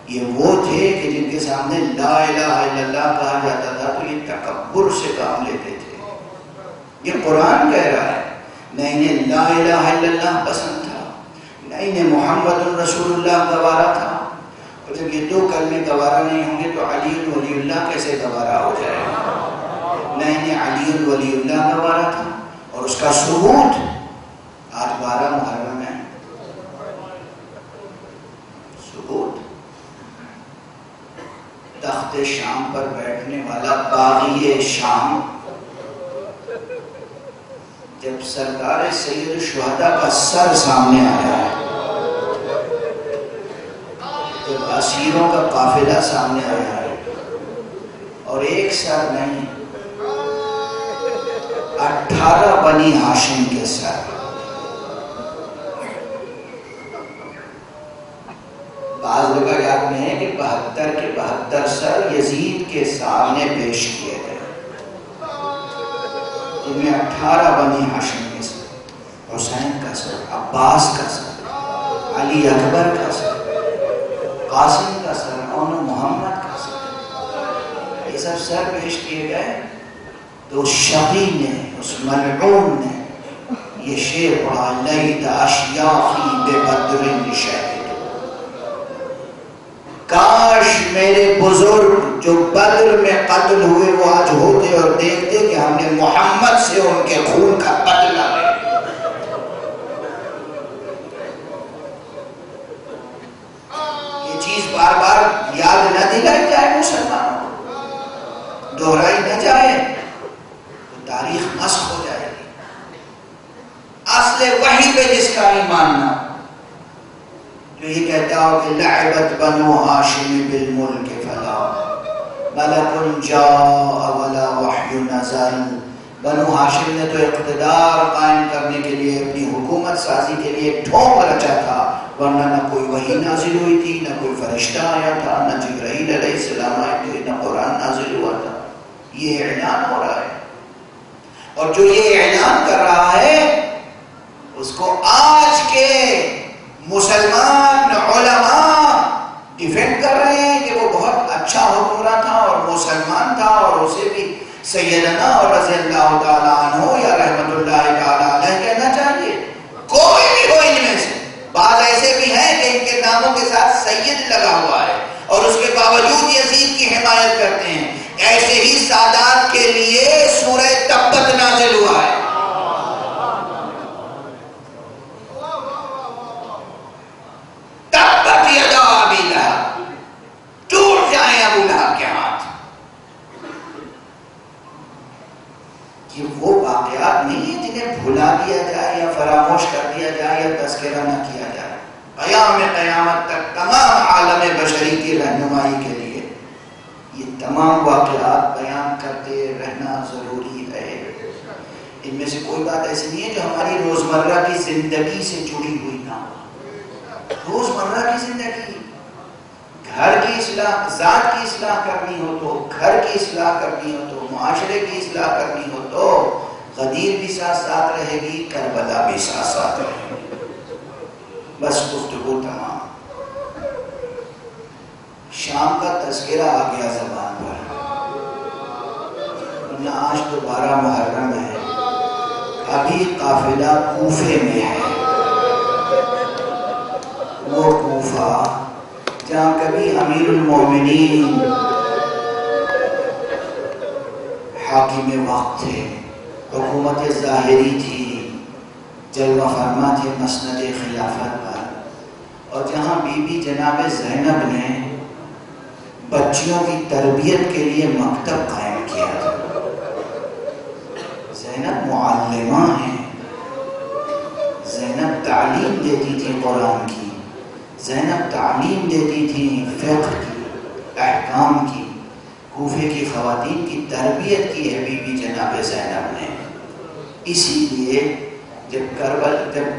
یہ وہ تھے کہ جن کے سامنے لا الہ الا اللہ کہا جاتا تھا تو یہ تکبر سے کام لیتے تھے۔ یہ قرآن کہہ رہا ہے، نہ انہیں لا الہ الا اللہ پسند تھا، نہ انہیں محمد رسول اللہ گوارا تھا، اور جب یہ دو کلمے گوارا نہیں ہوں گے تو علی ولی اللہ کیسے گوارا ہو جائے گا؟ نہ انہیں علی ولی اللہ گوارا تھا، اور اس کا ثبوت آج 12 محرم ہے۔ ثبوت تخت شام پر بیٹھنے والا باغی شام جب سرکار سید الشہداء کا سر سامنے آیا ہے، جب اسیروں کا قافلہ سامنے آیا ہے، اور ایک سر نہیں 18 بنی ہاشم کے سر، بعض روایات میں ہے کہ 72 کے 72 سر یزید کے سامنے پیش کیے گئے، جن میں 18 بنی ہاشم کے سر، حسین کا سر، عباس کا سر، علی اکبر کا سر، قاسم کا سر، اور محمد کا سر، یہ سب سر پیش کیے گئے۔ تو شقی نے، اس ملعون نے یہ شعر پڑھا، لیت اشیاخی ببدر شہید، کاش میرے بزرگ جو بدر میں قتل ہوئے وہ آج ہوتے اور دیکھتے کہ ہم نے محمد سے ان کے خون کا بدلہ لیا۔ یہ چیز بار بار یاد نہ دلائی جائے مسلمانوں کو، دہرائی نہ جائے تو تاریخ مسخ ہو جائے گی۔ اصل وحی پہ جس کا ایمان نہ، جو یہ کہتا ہو کہ لعبت بنو ہاشم بالملک فلا ملک جاء ولا وحی نزل، بنو ہاشم نے تو اقتدار قائم کرنے کے لیے، اپنی حکومت سازی کے لیے ایک ڈھونگ رچا تھا، ورنہ نہ کوئی وحی نازل ہوئی تھی، نہ کوئی فرشتہ آیا تھا، نہ جبرائیل علیہ السلام آئے تھے، نہ قرآن نازل ہوا تھا۔ یہ اعلان ہو رہا ہے، اور جو یہ اعلان کر رہا ہے اس کو آج کے مسلمان علماء ڈیفینڈ کر رہے ہیں کہ وہ بہت اچھا حکمراں تھا اور مسلمان تھا، اور اسے بھی سیدنا اور رضی اللہ تعالیٰ عنہ یا رحمت اللہ تعالیٰ علیہ کہنا چاہیے۔ کوئی بھی ہو ان میں سے، بعض ایسے بھی ہیں کہ ان کے ناموں کے ساتھ سید لگا ہوا ہے اور اس کے باوجود یزید کی حمایت کرتے ہیں۔ ایسے ہی سادات کے لیے سورہ تبت نازل ہوا ہے، تبت یدا ابی لہب، ٹوٹ جائیں ابو لہب کے ہاتھ۔ یہ وہ واقعات نہیں ہیں جنہیں بھلا دیا جائے یا فراموش کر دیا جائے یا تذکرہ نہ کیا جائے۔ قیام قیامت تک تمام عالم بشری کی رہنمائی کے لیے یہ تمام واقعات بیان کرتے رہنا ضروری ہے۔ ان میں سے کوئی بات ایسی نہیں ہے جو ہماری روزمرہ کی زندگی سے جڑی ہوئی نہ ہو۔ روزمرہ کی زندگی، گھر کی اصلاح، ذات کی اصلاح کرنی ہو تو، گھر کی اصلاح کرنی ہو تو، معاشرے کی اصلاح کرنی ہو تو غدیر بھی ساتھ ساتھ رہے گی، کربلا بھی ساتھ ساتھ رہے گی۔ بس گفتگو تمام۔ شام کا تذکرہ آ گیا زبان پر، ورنہ آج تو 12 محرم ہے، ابھی قافلہ کوفے میں ہے، وہ کوفہ جہاں کبھی امیر المومنین حاکم وقت تھے، حکومت ظاہری تھی، جلوہ فرما تھے مسند خلافت پر، اور جہاں بی بی جناب زینب نے بچیوں کی تربیت کے لیے مکتب قائم کیا تھا۔ زینب معلمہ ہیں، زینب تعلیم دیتی تھی قرآن کی، زینب تعلیم دیتی تھی فقہ کی، احکام کی، کوفے کی خواتین کی تربیت کی ہے بی بی جناب زینب نے۔ اسی لیے جب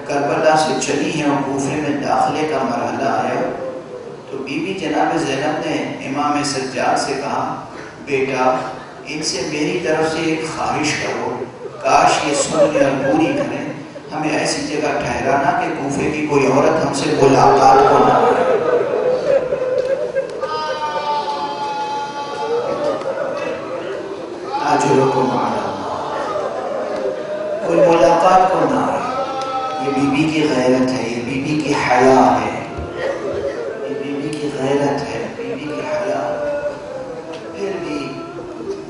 کربلا سے چلی ہیں اور کوفے میں داخلے کا مرحلہ آیا تو بی بی جناب زینب نے امام سجاد سے کہا، بیٹا ان سے میری طرف سے ایک خواہش کرو، کاش یہ سن لیں اور پوری کریں، ہمیں ایسی جگہ ٹھہرانا کہ کوفے کی کوئی عورت ہم سے ملاقات کو نہ آئے. اجرکم علی اللہ، کوئی ملاقات کو نہ آئے. یہ بی بی کی غیرت ہے، یہ بی بی کی حیا ہے، یہ بی بی کی غیرت ہے، بی بی کی حیا. پھر بھی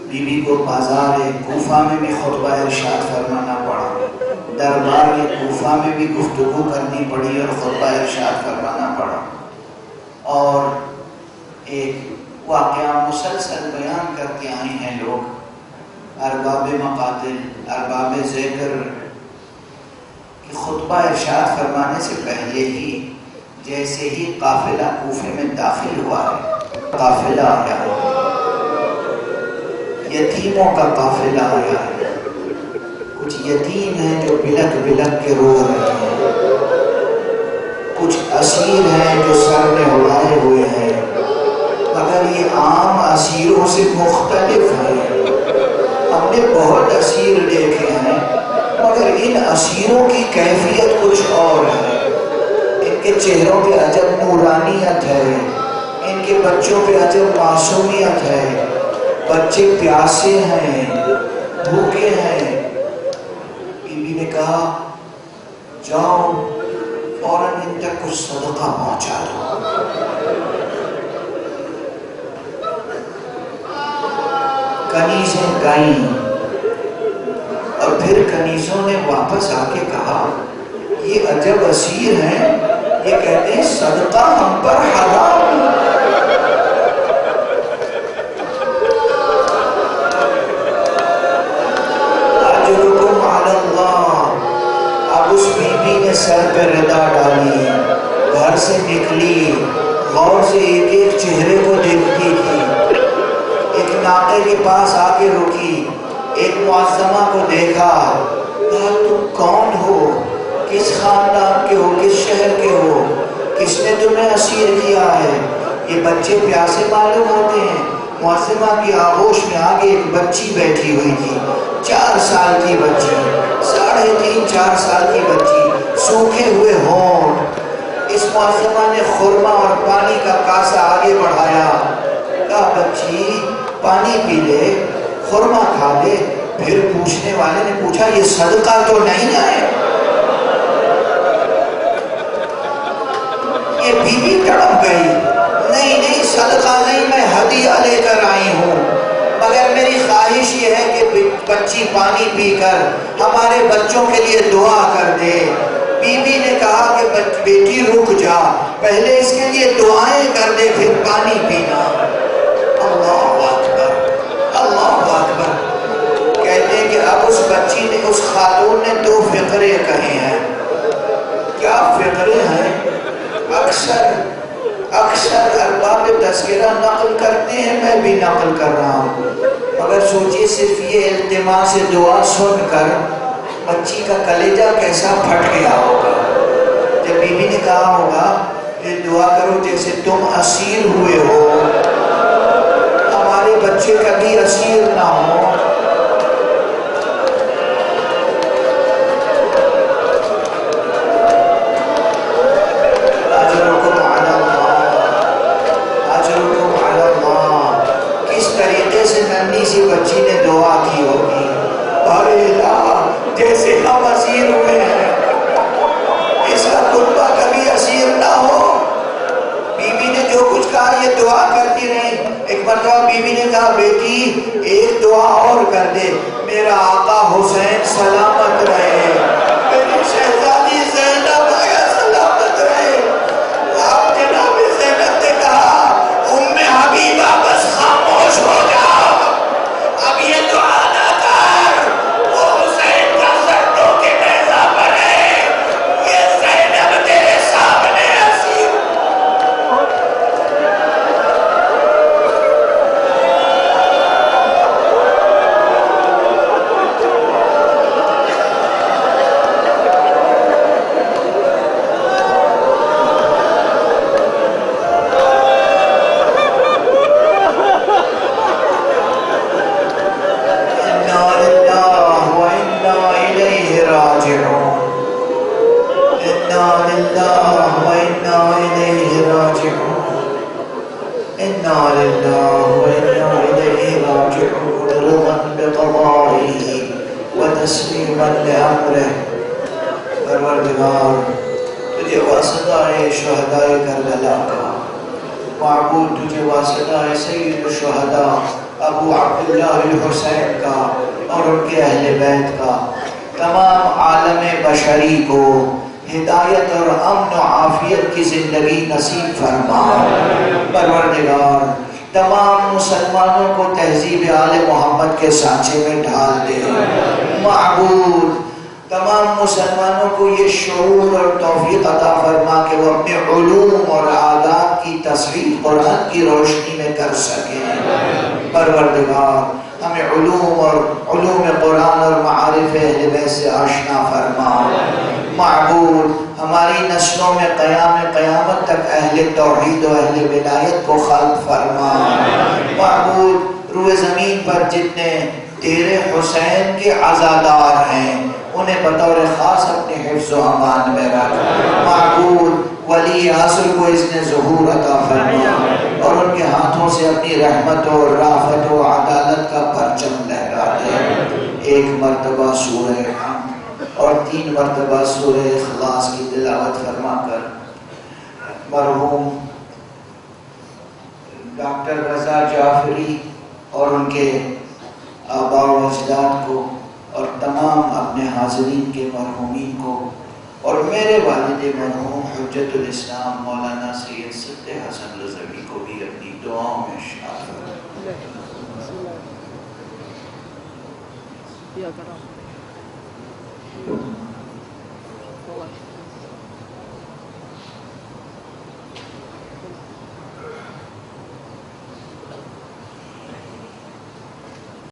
بی بی کو بازار کوفہ میں بھی خطبہ ارشاد فرمانا پڑا، دربار کوفہ میں بھی گفتگو کرنی پڑی اور خطبہ ارشاد فرمانا پڑا. اور ایک واقعہ مسلسل بیان کرتے آئے ہیں لوگ، ارباب مقاتل، ارباب ذکر، کہ خطبہ ارشاد فرمانے سے پہلے ہی جیسے ہی قافلہ کوفے میں داخل ہوا ہے، قافلہ آیا ہے، یتیموں کا قافلہ آیا ہے. کچھ یتیم ہیں جو بلک بلک کے رو رہے ہیں، کچھ اسیر ہیں جو سر میں اڑائے ہوئے ہیں، مگر یہ عام اسیروں سے مختلف ہیں. ہم نے بہت اسیر دیکھے ہیں مگر ان اسیروں کی کیفیت کچھ اور ہے. ان کے چہروں پہ عجب نورانیت ہے، ان کے بچوں پہ عجب معصومیت ہے. بچے پیاسے ہیں، بھوکے ہیں. بیوی نے کہا جاؤ فوراً ان تک کچھ صدقہ پہنچا دو. کنیزیں گائیں اور پھر کنیزوں نے واپس آ کے کہا یہ عجب اسیر ہیں، یہ کہتے ہیں صدقہ ہم پر حرام. اجرکم علی اللہ. اب اس بی بی نے سر پہ ردا ڈالی، گھر سے نکلی، غور سے ایک ایک چہرے کو دیکھتی تھی. ایک ناقے کے پاس آ کے رکی، ایک معظمہ کو دیکھا، کہا تم کون ہو، کس خاندان کے ہو، کس شہر کے ہو، کس نے تمہیں اسیر کیا ہے. یہ بچے پیاسے معلوم ہوتے ہیں. معظمہ کی آغوش میں آگے ایک بچی بیٹھی ہوئی تھی، 4 سال کی بچی، 3.5 4 سال کی بچی، سوکھے ہوئے ہونٹ. اس معظمہ نے خرما اور پانی کا کاسہ آگے بڑھایا، کہا بچی پانی پی لے، خرما کھا لے. پھر پوچھنے والے نے پوچھا یہ صدقہ تو نہیں ہے؟ یہ بیوی تڑپ گئی، نہیں صدقہ نہیں، میں ہدیہ لے کر آئی ہوں، مگر میری خواہش یہ ہے کہ بچی پانی پی کر ہمارے بچوں کے لیے دعا کر دے. بیوی نے کہا کہ بیٹی رک جا، پہلے اس کے لیے دعائیں کر دے پھر پانی پینا. اللہ اکبر، اللہ اکبر. کہتے ہیں کہ اب اس بچی نے، اس خاتون نے 2 فقرے کہے ہیں. کیا فقرے ہیں؟ اکثر ارباب تذکرہ نقل کرتے ہیں، میں بھی نقل کر رہا ہوں، مگر سوچیے صرف یہ التماس دعا سن کر بچی کا کلیجہ کیسا پھٹ گیا ہوگا. جب بی بی نے کہا ہوگا کہ دعا کرو جیسے تم اسیر ہوئے ہو، ہمارے بچے کبھی اسیر نہ ہو. اجرکم علی اللہ، اجرکم علی اللہ. کس طریقے سے ننھی سی بچی نے دعا کی ہوگی، ارے اللہ جیسے ہم اسیر ہوئے ہیں، اس کا خطبہ کبھی اسیر نہ ہو. بیوی نے جو کچھ کہا یہ دعا کرتی رہی. ایک مرتبہ بیوی نے کہا بیٹی ایک دعا اور کر دے، میرا آقا حسین سلامت رہے، میری شہزادی زینب سلامت رہے. آپ جناب زینب نے کہا ام حبیبہ بس خاموش ہو جاؤ، اب یہ دعا نہ کر، وہ حسین کا سردوں کے نیزہ پر ہے، یہ زینب تیرے سامنے اسیر. تسلیما لامرہ، پروردگار تجھے واسطہ ہے شہداء کربلا کا، معبود تجھے واسطہ ہے سید الشہداء ابو عبداللہ الحسین کا اور ان کے اہل بیت کا، تمام عالم بشری کو ہدایت اور امن و عافیت کی زندگی نصیب فرما۔ پروردگار تمام مسلمانوں کو تہذیب آل محمد کے سانچے میں ڈھال دے۔ معبود تمام مسلمانوں کو یہ شعور اور توفیق عطا فرما کہ وہ اپنے علوم اور آداب کی تصحیح قرآن کی روشنی میں کر سکیں۔ پروردگار ہمیں علوم اور علوم قرآن اور معارف اہل بیت سے آشنا فرما۔ معبود ہماری نسلوں میں قیامت تک اہل توحید و اہل ولایت کو خلق فرما۔ معبود روئے زمین پر جتنے تیرے حسین کے عزادار ہیں انہیں بطور خاص اپنے حفظ و امان میں رکھ۔ معبود ولی عصر کو اذن ظہور عطا فرما اور ان کے ہاتھوں سے اپنی رحمت و رافت و عدالت کا پرچم لہرا دے۔ ایک مرتبہ سورہ حمد اور 3 مرتبہ سورہ اخلاص کی تلاوت فرما کر مرحوم ڈاکٹر رضا جعفری اور ان کے آباء و اجداد کو اور تمام اپنے حاضرین کے مرحومین کو اور میرے والد مرحوم حجت الاسلام مولانا سید صدق حسن رضوی کو بھی اپنی دعاؤں میں شامل فرمائے۔